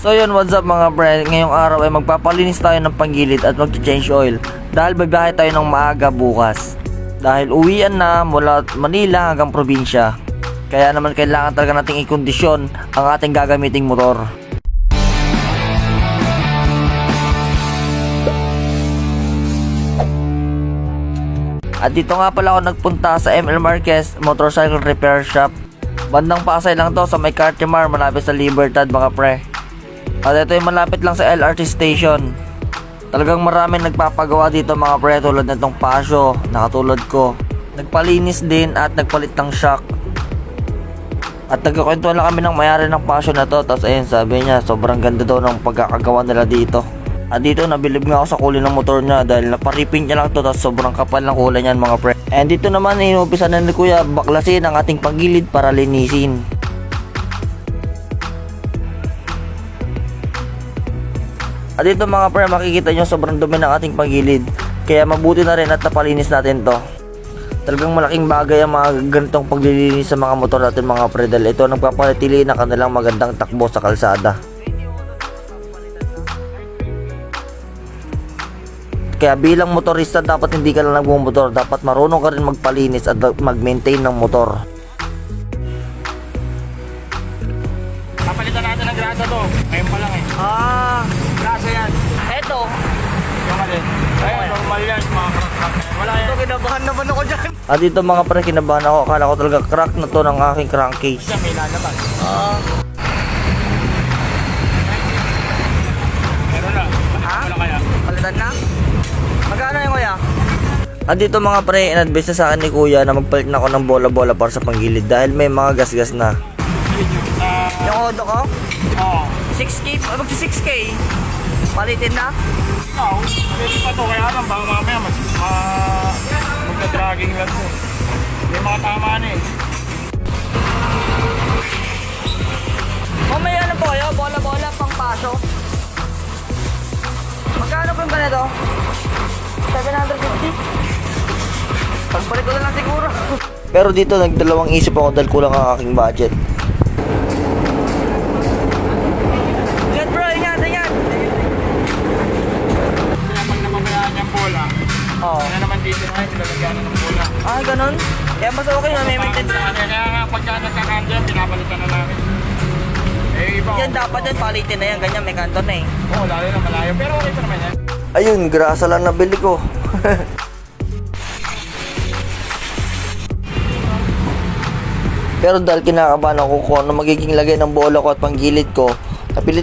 So yun, what's up mga pre, ngayong araw ay magpapalinis tayo ng panggilid at mag-change oil dahil babiyahe tayo ng maaga bukas. Dahil uwian na mula Manila hanggang probinsya. Kaya naman kailangan talaga nating i-kondisyon ang ating gagamiting motor. At dito nga pala ako nagpunta sa ML Marquez Motorcycle Repair Shop. Bandang Pasay lang to sa may Cartimar, malapit sa Libertad mga pre. At ito yung malapit lang sa LRT station. Talagang maraming nagpapagawa dito mga pre, tulad nitong Pasio, nakatulad ko. Nagpalinis din at nagpalit ng shock. At nagkakwentuhan lang kami ng mayari ng Pasio na to. Tapos ayun, sabi niya sobrang ganda daw ng pagkakagawa nila dito. At dito nabilib nga ako sa kulay ng motor niya dahil naparipin niya lang to, tapos sobrang kapal ng kulay niyan mga pre. And dito naman inumpisa na ni Kuya baklasin ang ating panggilid para linisin. At dito mga pre, makikita nyo sobrang dumi ng ating panggilid. Kaya mabuti na rin at napalinis natin to. Talagang malaking bagay ang mga ganitong paglilinis sa mga motor natin mga pre, dahil ito nagpapanatili ng kanilang magandang takbo sa kalsada. Kaya bilang motorista, dapat hindi ka lang nagmumotor, dapat marunong ka rin magpalinis at mag-maintain ng motor. Papalitan natin ng grasa to. Ngayon pa lang eh. Grasa yan. Eto, Yung alin. Ayun, normal yan. Mga crack-crack. Wala yan. kinabahan naman ako dyan. At dito mga pre, kinabahan ako. Akala ko talaga crack na to ng aking crankcase. Siya may lalabas. Meron na. Wala kaya. Palitan na? Magkano yung kuya? At dito mga pre, in-advise na sa akin ni kuya na magpalit na ako ng bola-bola para sa panggilid dahil may mga gas-gas na. Yung odo ko? Oo. 6K, magsi 6K. Palitin na? Oo. Pwede pa to. Kaya lang, baka mamaya magka-dragging lang to. Hindi makatama na eh. May ano po kayo? Bola-bola pang paso? Magkano po yung ganito? 750? Pagbalik ko na lang siguro. Pero dito nagdalawang isip ako dahil kulang ang aking budget. Ingat bro, ingat, ingat! Kaya pag napabayaan yung bola, Oo. kaya naman dito na nilalagyan ng bola. Ah, ganun? Kaya mas okay na may maintenance. Kaya nga pagka nagkakandya, pinapalitan na namin. Eh, iba. Yan dapat yan, palitin na yan, ganyan, may kanto na eh. Oo, lalo na malayo. Pero okay pa naman yan. Ayun, grasa lang nabili ko. Pero dahil kinakabahan ako kung ano magiging lagay ng bola ko at panggilid ko,